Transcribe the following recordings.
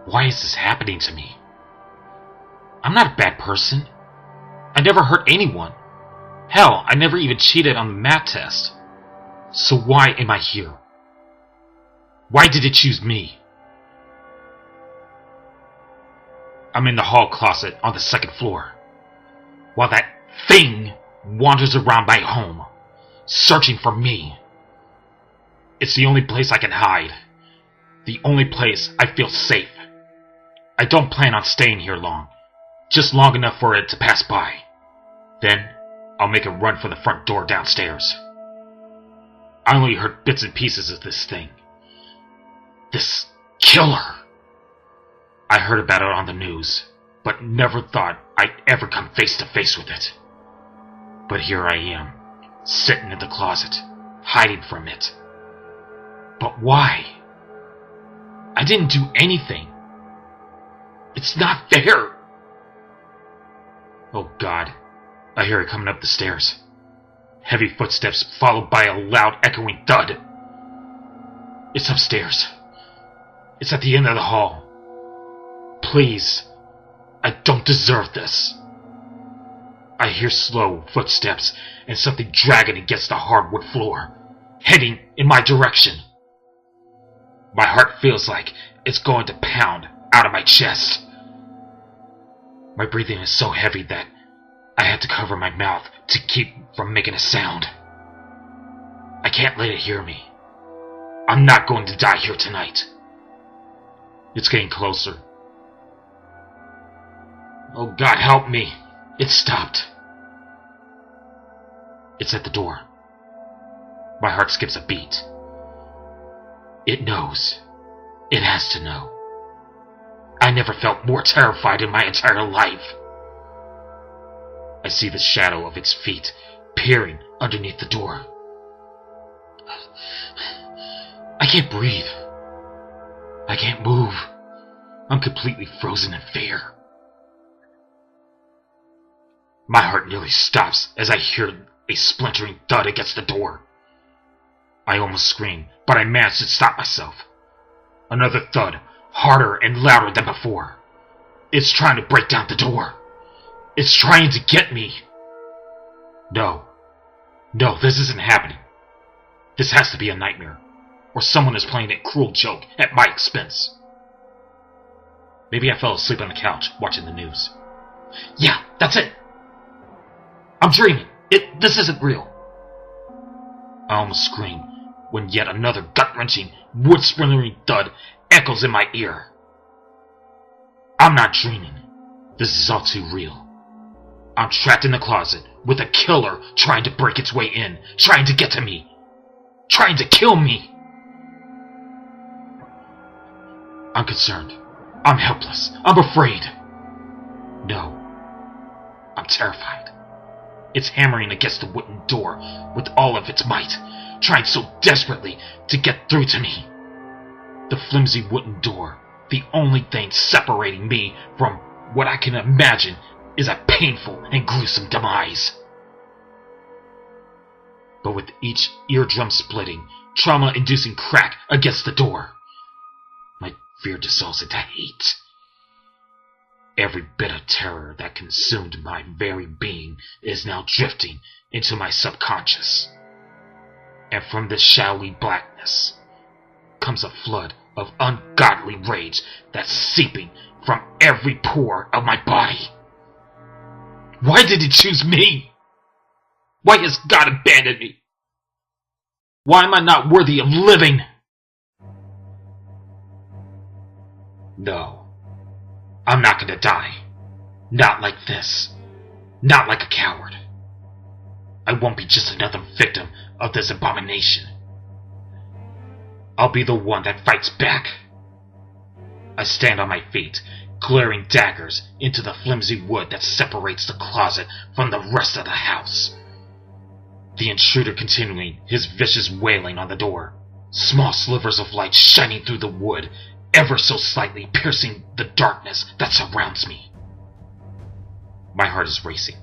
Why is this happening to me? I'm not a bad person. I never hurt anyone. Hell, I never even cheated on the math test. So why am I here? Why did it choose me? I'm in the hall closet on the second floor, while that thing wanders around my home, searching for me. It's the only place I can hide. The only place I feel safe. I don't plan on staying here long, just long enough for it to pass by. Then, I'll make a run for the front door downstairs. I only heard bits and pieces of this thing. This killer. I heard about it on the news, but never thought I'd ever come face to face with it. But here I am, sitting in the closet, hiding from it. But why? I didn't do anything. It's not fair. Oh God, I hear it coming up the stairs. Heavy footsteps followed by a loud echoing thud. It's upstairs. It's at the end of the hall. Please, I don't deserve this. I hear slow footsteps and something dragging against the hardwood floor, heading in my direction. My heart feels like it's going to pound out of my chest. My breathing is so heavy that I had to cover my mouth to keep from making a sound. I can't let it hear me. I'm not going to die here tonight. It's getting closer. Oh God, help me. It stopped. It's at the door. My heart skips a beat. It knows. It has to know. I never felt more terrified in my entire life. I see the shadow of its feet peering underneath the door. I can't breathe. I can't move. I'm completely frozen in fear. My heart nearly stops as I hear a splintering thud against the door. I almost scream, but I manage to stop myself. Another thud, harder and louder than before. It's trying to break down the door. It's trying to get me. No, this isn't happening. This has to be a nightmare, or someone is playing a cruel joke at my expense. Maybe I fell asleep on the couch watching the news. Yeah, that's it. I'm dreaming. This isn't real. I almost scream when yet another gut-wrenching, wood-splintering thud echoes in my ear. I'm not dreaming. This is all too real. I'm trapped in the closet with a killer trying to break its way in, trying to get to me, trying to kill me. I'm concerned. I'm helpless. I'm afraid. No. I'm terrified. It's hammering against the wooden door with all of its might, trying so desperately to get through to me. The flimsy wooden door, the only thing separating me from what I can imagine is a painful and gruesome demise. But with each eardrum-splitting, trauma-inducing crack against the door, my fear dissolves into hate. Every bit of terror that consumed my very being is now drifting into my subconscious. And from this shadowy blackness comes a flood of ungodly rage that's seeping from every pore of my body. Why did it choose me? Why has God abandoned me? Why am I not worthy of living? No. I'm not gonna die. Not like this. Not like a coward. I won't be just another victim of this abomination. I'll be the one that fights back. I stand on my feet, glaring daggers into the flimsy wood that separates the closet from the rest of the house. The intruder continuing his vicious wailing on the door. Small slivers of light shining through the wood, ever so slightly piercing the darkness that surrounds me. My heart is racing.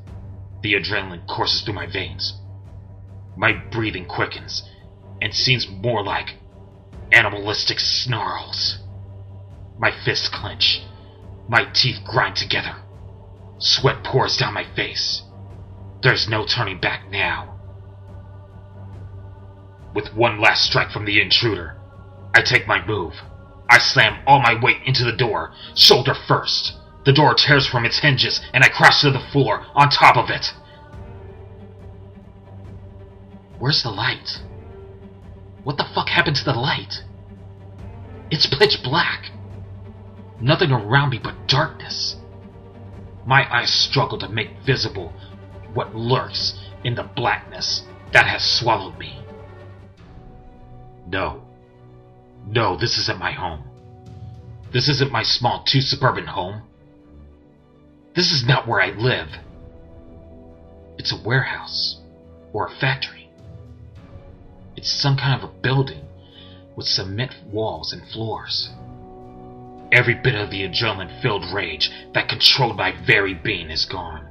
The adrenaline courses through my veins. My breathing quickens and seems more like animalistic snarls. My fists clench. My teeth grind together. Sweat pours down my face. There's no turning back now. With one last strike from the intruder, I take my move. I slam all my weight into the door, shoulder first. The door tears from its hinges, and I crash to the floor on top of it. Where's the light? What the fuck happened to the light? It's pitch black. Nothing around me but darkness. My eyes struggle to make visible what lurks in the blackness that has swallowed me. No, this isn't my home. This isn't my small two-suburban home. This is not where I live. It's a warehouse or a factory. It's some kind of a building with cement walls and floors. Every bit of the adrenaline-filled rage that controlled my very being is gone.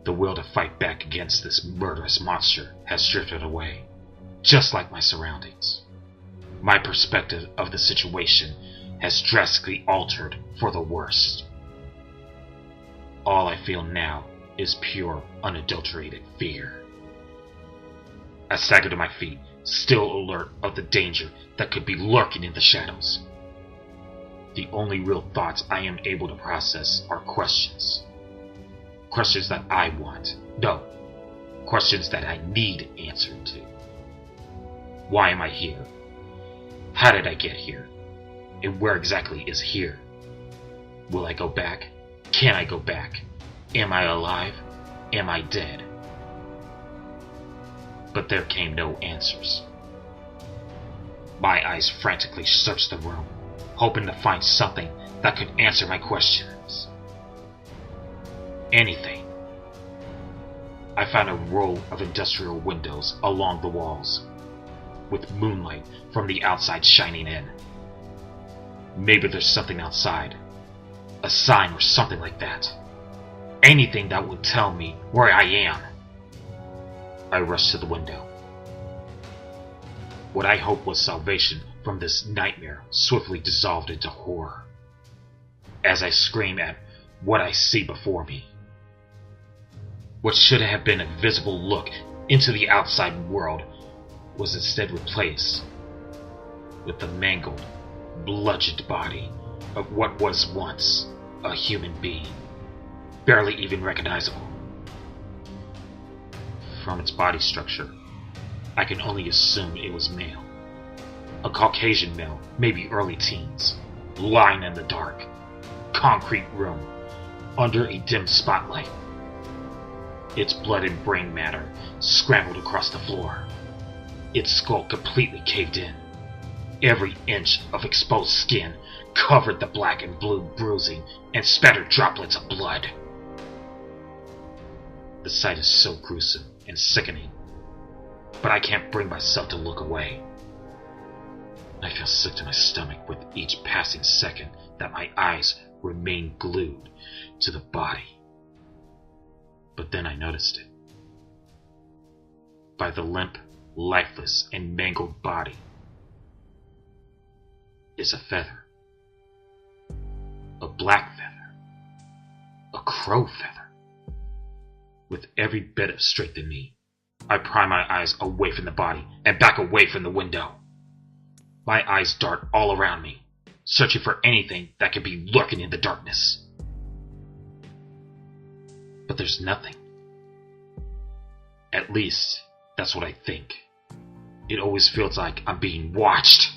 The will to fight back against this murderous monster has drifted away, just like my surroundings. My perspective of the situation has drastically altered for the worst. All I feel now is pure, unadulterated fear. I stagger to my feet, still alert of the danger that could be lurking in the shadows. The only real thoughts I am able to process are questions. Questions that I want. No. Questions that I need answered to. Why am I here? How did I get here? And where exactly is here? Will I go back? Can I go back? Am I alive? Am I dead? But there came no answers. My eyes frantically searched the room, hoping to find something that could answer my questions. Anything. I found a row of industrial windows along the walls, with moonlight from the outside shining in. Maybe there's something outside. A sign or something like that. Anything that would tell me where I am. I rushed to the window. What I hoped was salvation from this nightmare swiftly dissolved into horror, as I scream at what I see before me. What should have been a visible look into the outside world was instead replaced with the mangled, bludgeoned body of what was once a human being, barely even recognizable. From its body structure, I can only assume it was male. A Caucasian male, maybe early teens, lying in the dark, concrete room, under a dim spotlight. Its blood and brain matter scrambled across the floor. Its skull completely caved in. Every inch of exposed skin covered the black and blue bruising and spattered droplets of blood. The sight is so gruesome and sickening, but I can't bring myself to look away. I feel sick to my stomach with each passing second that my eyes remain glued to the body. But then I noticed it. By the limp, lifeless, and mangled body is a feather. A black feather. A crow feather. With every bit of strength in me, I pry my eyes away from the body and back away from the window. My eyes dart all around me, searching for anything that could be lurking in the darkness. But there's nothing. At least, that's what I think. It always feels like I'm being watched.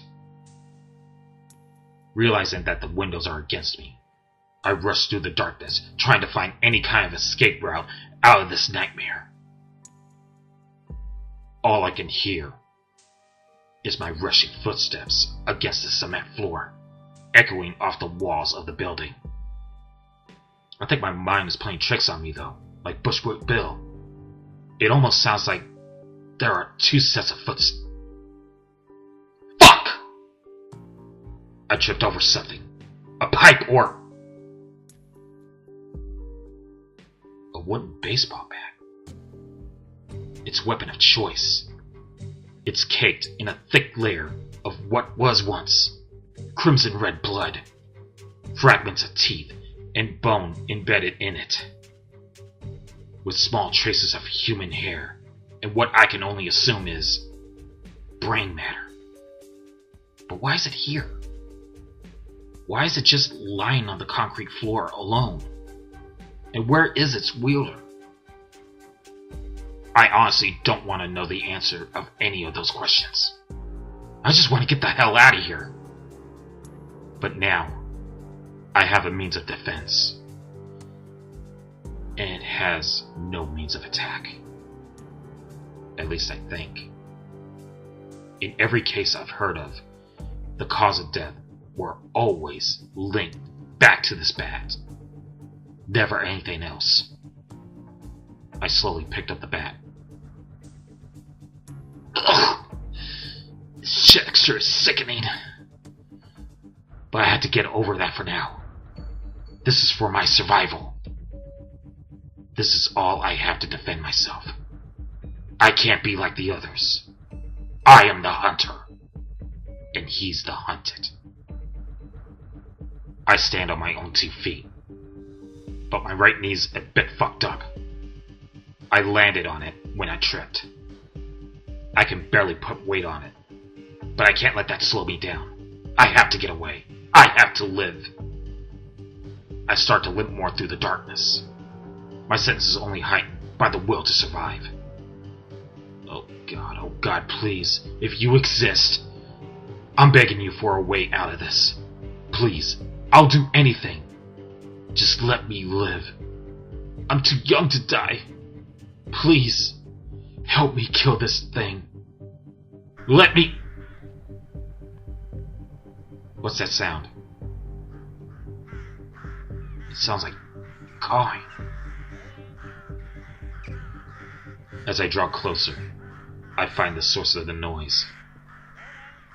Realizing that the windows are against me, I rush through the darkness, trying to find any kind of escape route out of this nightmare. All I can hear is my rushing footsteps against the cement floor, echoing off the walls of the building. I think my mind is playing tricks on me though, like Bushwick Bill. It almost sounds like there are two sets of footsteps. Fuck! I tripped over something. A pipe or a wooden baseball bat. Its weapon of choice. It's caked in a thick layer of what was once crimson red blood, fragments of teeth and bone embedded in it, with small traces of human hair and what I can only assume is brain matter. But why is it here? Why is it just lying on the concrete floor alone? And where is its wielder? I honestly don't want to know the answer of any of those questions. I just want to get the hell out of here. But now, I have a means of defense. And it has no means of attack. At least I think. In every case I've heard of, the cause of death were always linked back to this bat. Never anything else. I slowly picked up the bat. Ugh! This shit sure is sickening. But I had to get over that for now. This is for my survival. This is all I have to defend myself. I can't be like the others. I am the hunter. And he's the hunted. I stand on my own 2 feet. But my right knee's a bit fucked up. I landed on it when I tripped. I can barely put weight on it. But I can't let that slow me down. I have to get away. I have to live. I start to limp more through the darkness. My senses only heightened by the will to survive. Oh God, please, if you exist, I'm begging you for a way out of this. Please, I'll do anything. Just let me live. I'm too young to die. Please, help me kill this thing. Let me... What's that sound? It sounds like cawing. As I draw closer, I find the source of the noise.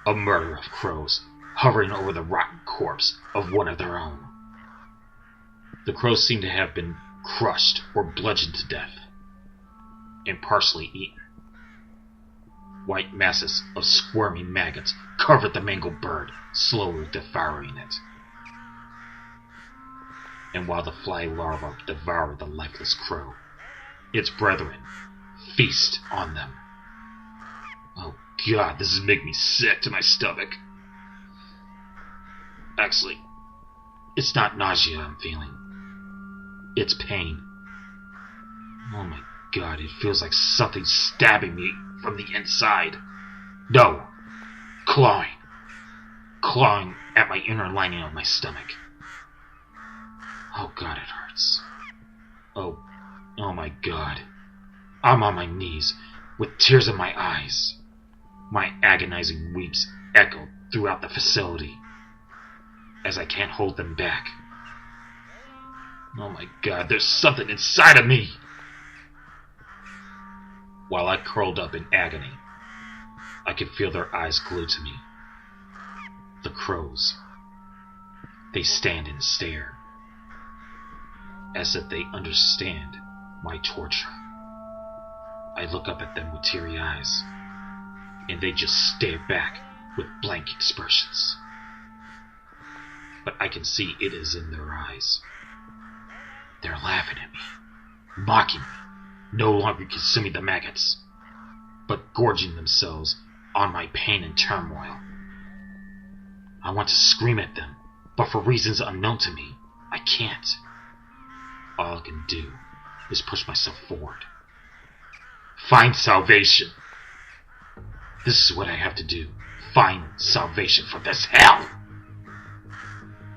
A murder of crows hovering over the rotten corpse of one of their own. The crows seem to have been crushed or bludgeoned to death, and partially eaten. White masses of squirming maggots covered the mangled bird, slowly devouring it. And while the fly larvae devour the lifeless crow, its brethren feast on them. Oh God, this is making me sick to my stomach. Actually, it's not nausea I'm feeling. It's pain. Oh my God, it feels like something's stabbing me from the inside. No, clawing. Clawing at my inner lining of my stomach. Oh God, it hurts. Oh my God. I'm on my knees, with tears in my eyes. My agonizing weeps echo throughout the facility, as I can't hold them back. Oh my God, there's something inside of me! While I curled up in agony, I could feel their eyes glued to me. The crows. They stand and stare, as if they understand my torture. I look up at them with teary eyes, and they just stare back with blank expressions. But I can see it is in their eyes. They're laughing at me, mocking me, no longer consuming the maggots, but gorging themselves on my pain and turmoil. I want to scream at them, but for reasons unknown to me, I can't. All I can do is push myself forward. Find salvation. This is what I have to do. Find salvation from this hell.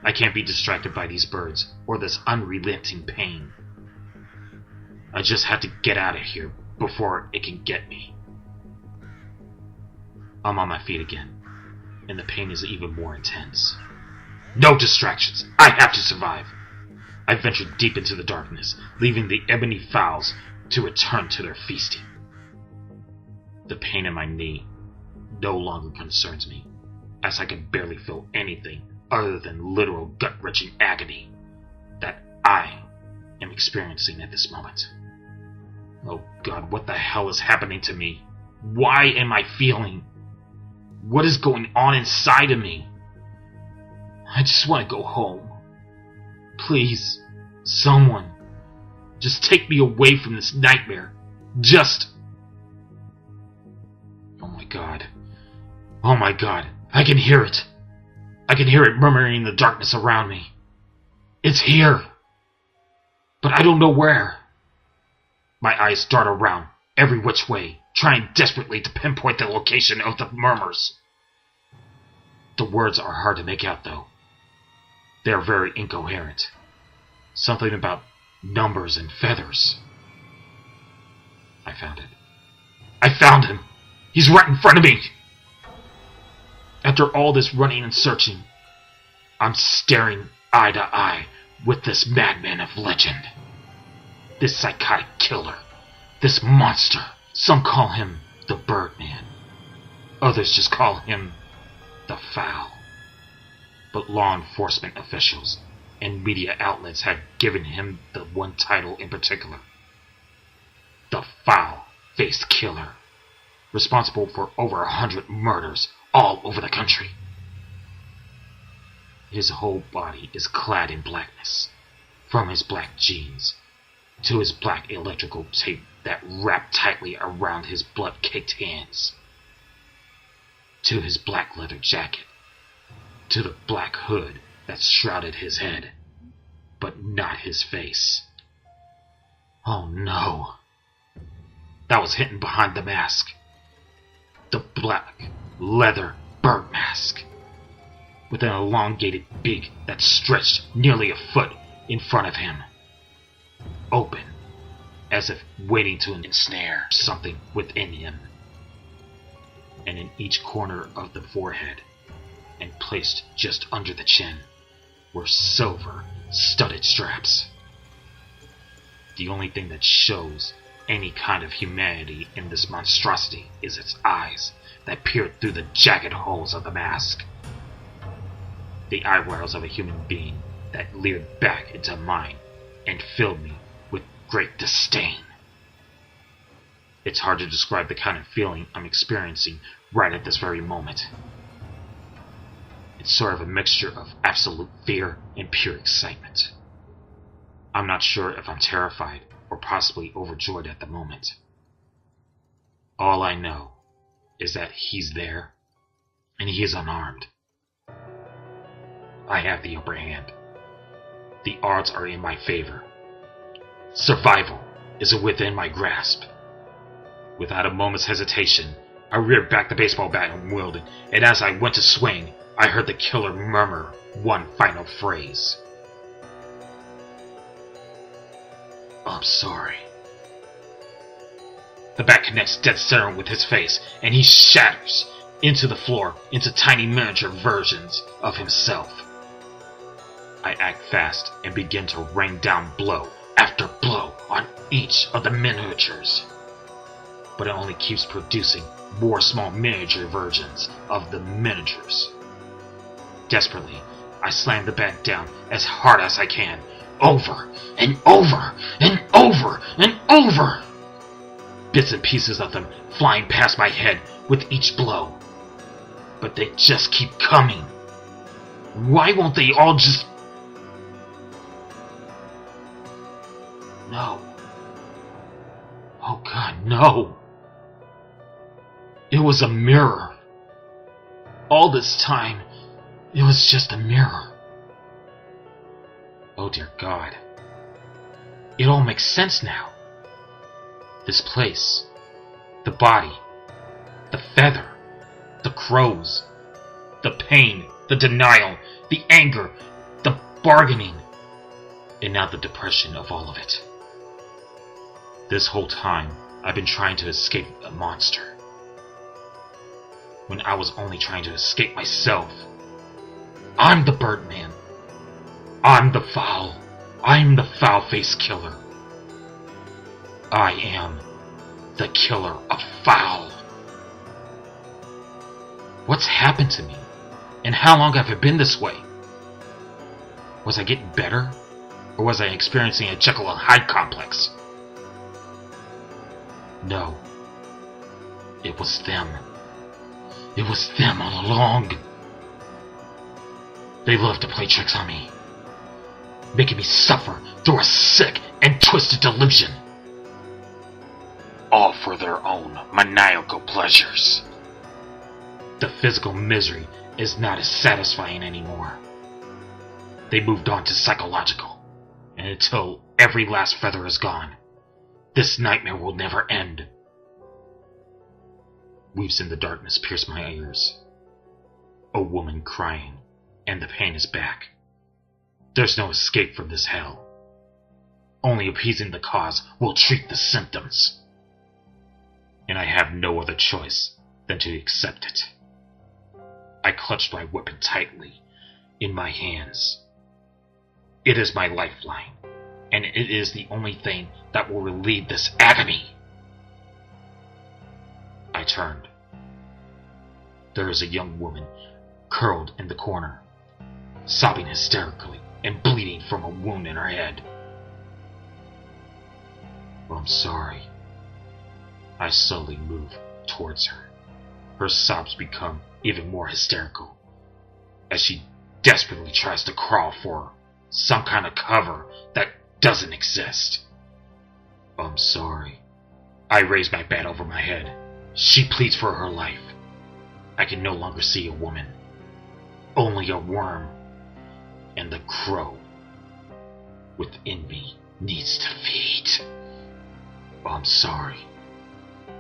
I can't be distracted by these birds or this unrelenting pain. I just have to get out of here before it can get me. I'm on my feet again, and the pain is even more intense. No distractions. I have to survive. I ventured deep into the darkness, leaving the ebony fowls to return to their feasting. The pain in my knee no longer concerns me, as I can barely feel anything other than literal gut-wrenching agony that I am experiencing at this moment. Oh God, what the hell is happening to me? Why am I feeling? What is going on inside of me? I just want to go home. Please, someone, just take me away from this nightmare. Just... Oh my god. Oh my god. I can hear it. I can hear it murmuring in the darkness around me. It's here. But I don't know where. My eyes dart around, every which way, trying desperately to pinpoint the location of the murmurs. The words are hard to make out, though. They are very incoherent. Something about numbers and feathers. I found it. I found him! He's right in front of me! After all this running and searching, I'm staring eye to eye with this madman of legend. This psychotic killer. This monster. Some call him the Birdman. Others just call him the Fowl. But law enforcement officials and media outlets have given him the one title in particular. The Fowl-Faced Killer. Responsible for over 100 murders all over the country. His whole body is clad in blackness, from his black jeans to his black electrical tape that wrapped tightly around his blood-caked hands, to his black leather jacket, to the black hood that shrouded his head, but not his face. Oh no. That was hidden behind the mask. The black leather bird mask, with an elongated beak that stretched nearly a foot in front of him, open, as if waiting to ensnare something within him. And in each corner of the forehead, and placed just under the chin, were silver studded straps. The only thing that shows any kind of humanity in this monstrosity is its eyes that peered through the jagged holes of the mask. The eyebrows of a human being that leered back into mine and filled me with great disdain. It's hard to describe the kind of feeling I'm experiencing right at this very moment. It's sort of a mixture of absolute fear and pure excitement. I'm not sure if I'm terrified or possibly overjoyed at the moment. All I know is that he's there, and he is unarmed. I have the upper hand. The odds are in my favor. Survival is within my grasp. Without a moment's hesitation, I reared back the baseball bat and wielded, and as I went to swing, I heard the killer murmur one final phrase. I'm sorry. The bat connects dead center with his face, and he shatters into the floor into tiny miniature versions of himself. I act fast and begin to rain down blow after blow on each of the miniatures. But it only keeps producing more small miniature versions of the miniatures. Desperately, I slam the bat down as hard as I can, over and over and over and over. Bits and pieces of them flying past my head with each blow. But they just keep coming. Why won't they all just... No. Oh God, no. It was a mirror. All this time, it was just a mirror. Oh dear God. It all makes sense now. This place, the body, the feather, the crows, the pain, the denial, the anger, the bargaining, and now the depression of all of it. This whole time, I've been trying to escape a monster, when I was only trying to escape myself. I'm the Birdman. I'm the Fowl. I'm the Fowl-Faced Killer. I am the killer of Fowl. What's happened to me? And how long have I been this way? Was I getting better? Or was I experiencing a Jekyll and Hyde complex? No. It was them. It was them all along. They love to play tricks on me, making me suffer through a sick and twisted delusion. All for their own maniacal pleasures. The physical misery is not as satisfying anymore. They moved on to psychological, and until every last feather is gone, this nightmare will never end. Weeps in the darkness pierce my ears. A woman crying, and the pain is back. There's no escape from this hell. Only appeasing the cause will treat the symptoms. And I have no other choice than to accept it. I clutched my weapon tightly in my hands. It is my lifeline, and it is the only thing that will relieve this agony. I turned. There is a young woman curled in the corner, sobbing hysterically and bleeding from a wound in her head. I'm sorry. I slowly move towards her. Her sobs become even more hysterical as she desperately tries to crawl for some kind of cover that doesn't exist. I'm sorry. I raise my bat over my head. She pleads for her life. I can no longer see a woman, only a worm, and the crow within me needs to feed. I'm sorry.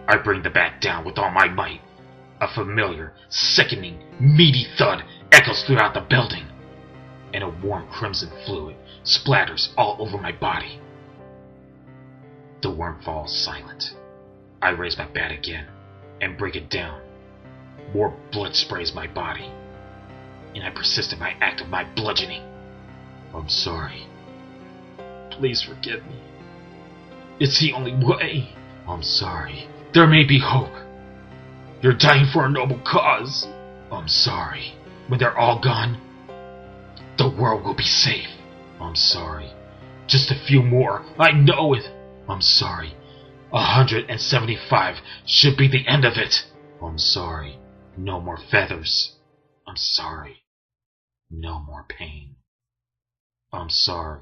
I bring the bat down with all my might. A familiar, sickening, meaty thud echoes throughout the building, and a warm crimson fluid splatters all over my body. The worm falls silent. I raise my bat again and break it down. More blood sprays my body, and I persist in my act of my bludgeoning. I'm sorry. Please forgive me. It's the only way. I'm sorry. There may be hope. You're dying for a noble cause. I'm sorry. When they're all gone, the world will be safe. I'm sorry. Just a few more. I know it. I'm sorry. 175 should be the end of it. I'm sorry. No more feathers. I'm sorry. No more pain. I'm sorry.